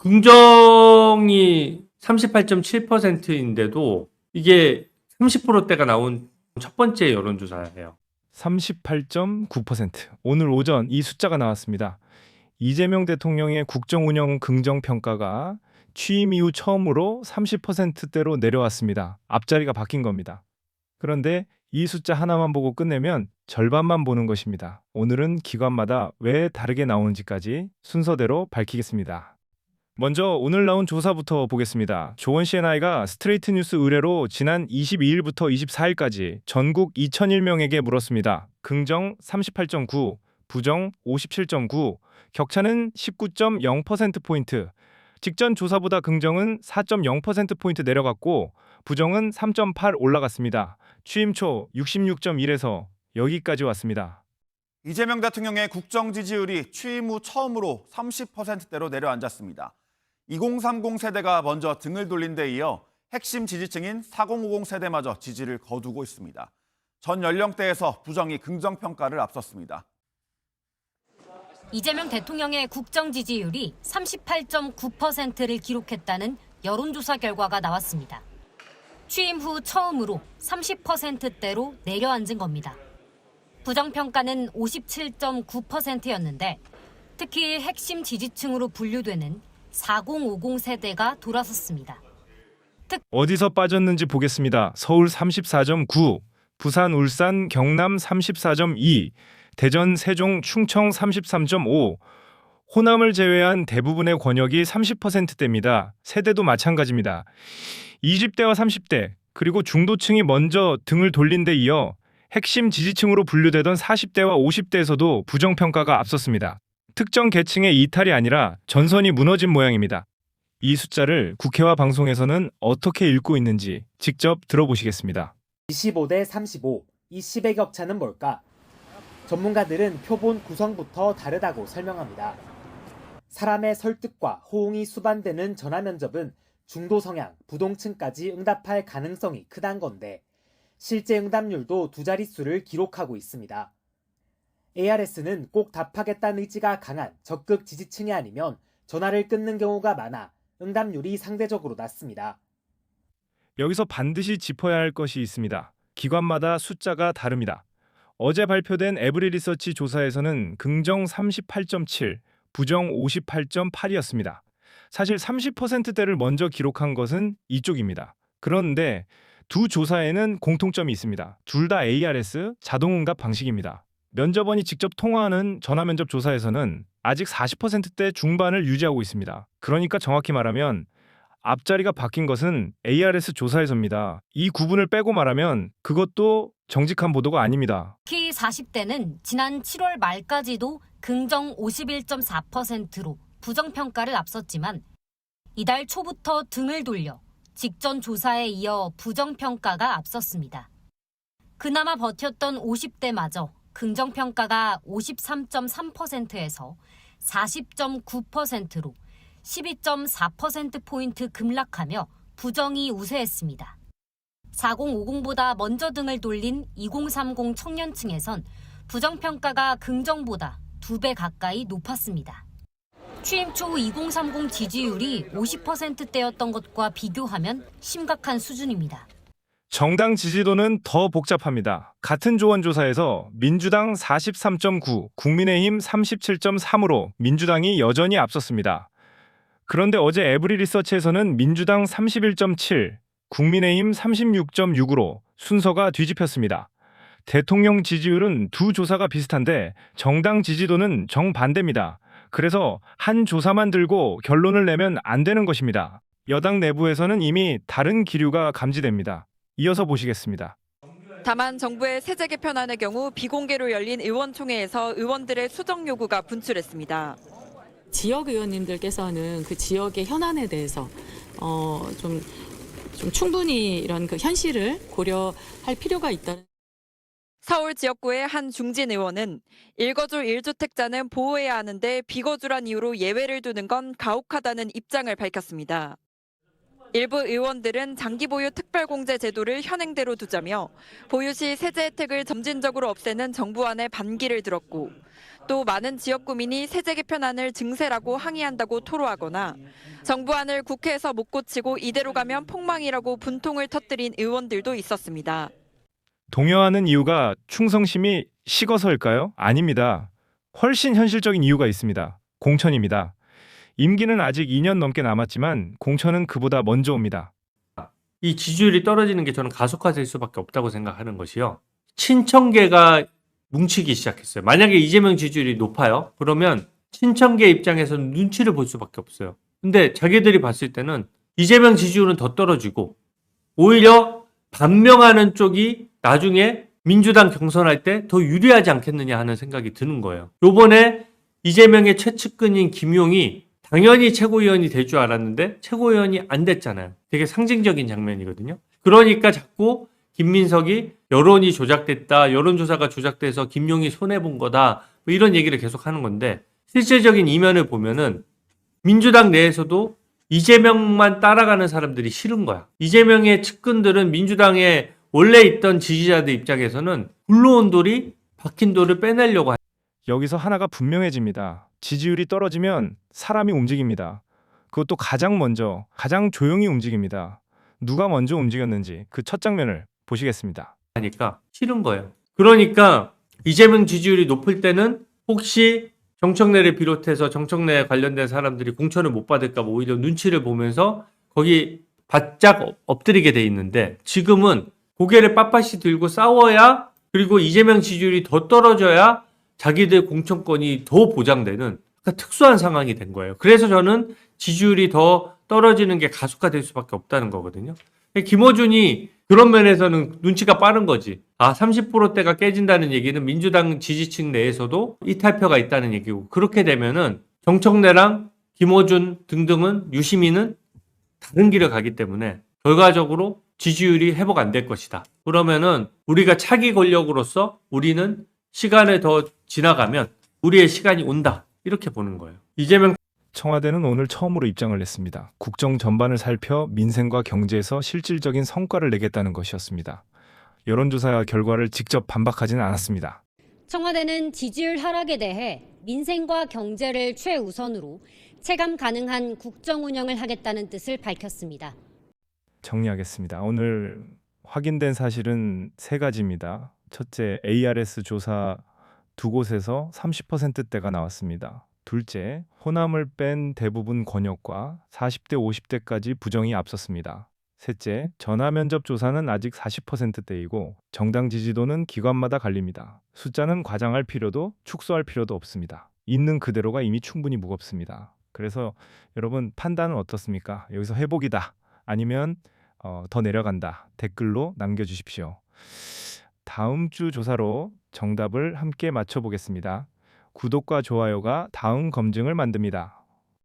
긍정이 38.7%인데도 이게 30%대가 나온 첫 번째 여론조사예요. 38.9%. 오늘 오전 이 숫자가 나왔습니다. 이재명 대통령의 국정 운영 긍정 평가가 취임 이후 처음으로 30%대로 내려왔습니다. 앞자리가 바뀐 겁니다. 그런데 이 숫자 하나만 보고 끝내면 절반만 보는 것입니다. 오늘은 기관마다 왜 다르게 나오는지까지 순서대로 밝히겠습니다. 먼저 오늘 나온 조사부터 보겠습니다. 조원 C&I가 스트레이트 뉴스 의뢰로 지난 22일부터 24일까지 전국 2,001명에게 물었습니다. 긍정 38.9, 부정 57.9, 격차는 19.0%포인트. 직전 조사보다 긍정은 4.0%포인트 내려갔고 부정은 3.8 올라갔습니다. 취임 초 66.1에서 여기까지 왔습니다. 이재명 대통령의 국정 지지율이 취임 후 처음으로 30%대로 내려앉았습니다. 2030 세대가 먼저 등을 돌린 데 이어 핵심 지지층인 4050 세대마저 지지를 거두고 있습니다. 전 연령대에서 부정이 긍정 평가를 앞섰습니다. 이재명 대통령의 국정 지지율이 38.9%를 기록했다는 여론조사 결과가 나왔습니다. 취임 후 처음으로 30%대로 내려앉은 겁니다. 부정평가는 57.9%였는데 특히 핵심 지지층으로 분류되는 4050 세대가 돌아섰습니다. 어디서 빠졌는지 보겠습니다. 서울 34.9, 부산, 울산, 경남 34.2, 대전, 세종, 충청 33.5, 호남을 제외한 대부분의 권역이 30%대입니다. 세대도 마찬가지입니다. 20대와 30대, 그리고 중도층이 먼저 등을 돌린 데 이어 핵심 지지층으로 분류되던 40대와 50대에서도 부정평가가 앞섰습니다. 특정 계층의 이탈이 아니라 전선이 무너진 모양입니다. 이 숫자를 국회와 방송에서는 어떻게 읽고 있는지 직접 들어보시겠습니다. 25대 35, 이 10의 격차는 뭘까? 전문가들은 표본 구성부터 다르다고 설명합니다. 사람의 설득과 호응이 수반되는 전화면접은 중도 성향, 부동층까지 응답할 가능성이 크단 건데 실제 응답률도 두 자릿수를 기록하고 있습니다. ARS는 꼭 답하겠다는 의지가 강한 적극 지지층이 아니면 전화를 끊는 경우가 많아 응답률이 상대적으로 낮습니다. 여기서 반드시 짚어야 할 것이 있습니다. 기관마다 숫자가 다릅니다. 어제 발표된 에브리 리서치 조사에서는 긍정 38.7, 부정 58.8이었습니다. 사실 30%대를 먼저 기록한 것은 이쪽입니다. 그런데 두 조사에는 공통점이 있습니다. 둘 다 ARS, 자동응답 방식입니다. 면접원이 직접 통화하는 전화면접 조사에서는 아직 40%대 중반을 유지하고 있습니다. 그러니까 정확히 말하면 앞자리가 바뀐 것은 ARS 조사에서입니다. 이 구분을 빼고 말하면 그것도 정직한 보도가 아닙니다. 특히 40대는 지난 7월 말까지도 긍정 51.4%로 부정평가를 앞섰지만 이달 초부터 등을 돌려 직전 조사에 이어 부정평가가 앞섰습니다. 그나마 버텼던 50대마저 긍정평가가 53.3%에서 40.9%로 12.4%포인트 급락하며 부정이 우세했습니다. 4050보다 먼저 등을 돌린 2030 청년층에선 부정평가가 긍정보다 2배 가까이 높았습니다. 취임 초 2030 지지율이 50%대였던 것과 비교하면 심각한 수준입니다. 정당 지지도는 더 복잡합니다. 같은 조원조사에서 민주당 43.9, 국민의힘 37.3으로 민주당이 여전히 앞섰습니다. 그런데 어제 에브리 리서치에서는 민주당 31.7, 국민의힘 36.6으로 순서가 뒤집혔습니다. 대통령 지지율은 두 조사가 비슷한데 정당 지지도는 정반대입니다. 그래서 한 조사만 들고 결론을 내면 안 되는 것입니다. 여당 내부에서는 이미 다른 기류가 감지됩니다. 이어서 보시겠습니다. 다만 정부의 세제 개편안의 경우 비공개로 열린 의원총회에서 의원들의 수정 요구가 분출했습니다. 지역 의원님들께서는 그 지역의 현안에 대해서 좀 충분히 이런 그 현실을 고려할 필요가 있다는. 서울 지역구의 한 중진 의원은 1거주 1주택자는 보호해야 하는데 비거주란 이유로 예외를 두는 건 가혹하다는 입장을 밝혔습니다. 일부 의원들은 장기 보유 특별공제 제도를 현행대로 두자며 보유 시 세제 혜택을 점진적으로 없애는 정부안에 반기를 들었고 또 많은 지역구민이 세제 개편안을 증세라고 항의한다고 토로하거나 정부안을 국회에서 못 고치고 이대로 가면 폭망이라고 분통을 터뜨린 의원들도 있었습니다. 동요하는 이유가 충성심이 식어서일까요? 아닙니다. 훨씬 현실적인 이유가 있습니다. 공천입니다. 임기는 아직 2년 넘게 남았지만 공천은 그보다 먼저 옵니다. 이 지지율이 떨어지는 게 저는 가속화될 수밖에 없다고 생각하는 것이요. 친청계가 뭉치기 시작했어요. 만약에 이재명 지지율이 높아요. 그러면 친청계 입장에서는 눈치를 볼 수밖에 없어요. 근데 자기들이 봤을 때는 이재명 지지율은 더 떨어지고 오히려 반명하는 쪽이 나중에 민주당 경선할 때 더 유리하지 않겠느냐 하는 생각이 드는 거예요. 요번에 이재명의 최측근인 김용이 당연히 최고위원이 될 줄 알았는데 최고위원이 안 됐잖아요. 되게 상징적인 장면이거든요. 그러니까 자꾸 김민석이 여론이 조작됐다, 여론조사가 조작돼서 김용이 손해본 거다, 뭐 이런 얘기를 계속 하는 건데 실질적인 이면을 보면은 민주당 내에서도 이재명만 따라가는 사람들이 싫은 거야. 이재명의 측근들은 민주당에 원래 있던 지지자들 입장에서는 굴러온 돌이 박힌 돌을 빼내려고 여기서 하나가 분명해집니다. 지지율이 떨어지면 사람이 움직입니다. 그것도 가장 먼저, 가장 조용히 움직입니다. 누가 먼저 움직였는지 그 첫 장면을 보시겠습니다. 하니까 싫은 거예요. 그러니까 이재명 지지율이 높을 때는 혹시 정청래를 비롯해서 정청래에 관련된 사람들이 공천을 못 받을까 봐 오히려 눈치를 보면서 거기 바짝 엎드리게 돼 있는데 지금은 고개를 빳빳이 들고 싸워야 그리고 이재명 지지율이 더 떨어져야 자기들 공천권이 더 보장되는 그러니까 특수한 상황이 된 거예요. 그래서 저는 지지율이 더 떨어지는 게 가속화될 수밖에 없다는 거거든요. 김어준이 그런 면에서는 눈치가 빠른 거지. 30%대가 깨진다는 얘기는 민주당 지지층 내에서도 이탈표가 있다는 얘기고 그렇게 되면은 정청래랑 김어준 등등은 유시민은 다른 길을 가기 때문에 결과적으로 지지율이 회복 안 될 것이다. 그러면은 우리가 차기 권력으로서 우리는 시간을 더 지나가면 우리의 시간이 온다. 이렇게 보는 거예요. 이재명 청와대는 오늘 처음으로 입장을 냈습니다. 국정 전반을 살펴 민생과 경제에서 실질적인 성과를 내겠다는 것이었습니다. 여론조사 결과를 직접 반박하지는 않았습니다. 청와대는 지지율 하락에 대해 민생과 경제를 최우선으로 체감 가능한 국정 운영을 하겠다는 뜻을 밝혔습니다. 정리하겠습니다. 오늘 확인된 사실은 세 가지입니다. 첫째, ARS 조사 두 곳에서 30%대가 나왔습니다. 둘째, 호남을 뺀 대부분 권역과 40대, 50대까지 부정이 앞섰습니다. 셋째, 전화면접 조사는 아직 40%대이고 정당 지지도는 기관마다 갈립니다. 숫자는 과장할 필요도 축소할 필요도 없습니다. 있는 그대로가 이미 충분히 무겁습니다. 그래서 여러분 판단은 어떻습니까? 여기서 회복이다. 아니면 더 내려간다. 댓글로 남겨주십시오. 다음 주 조사로 정답을 함께 맞춰보겠습니다. 구독과 좋아요가 다음 검증을 만듭니다.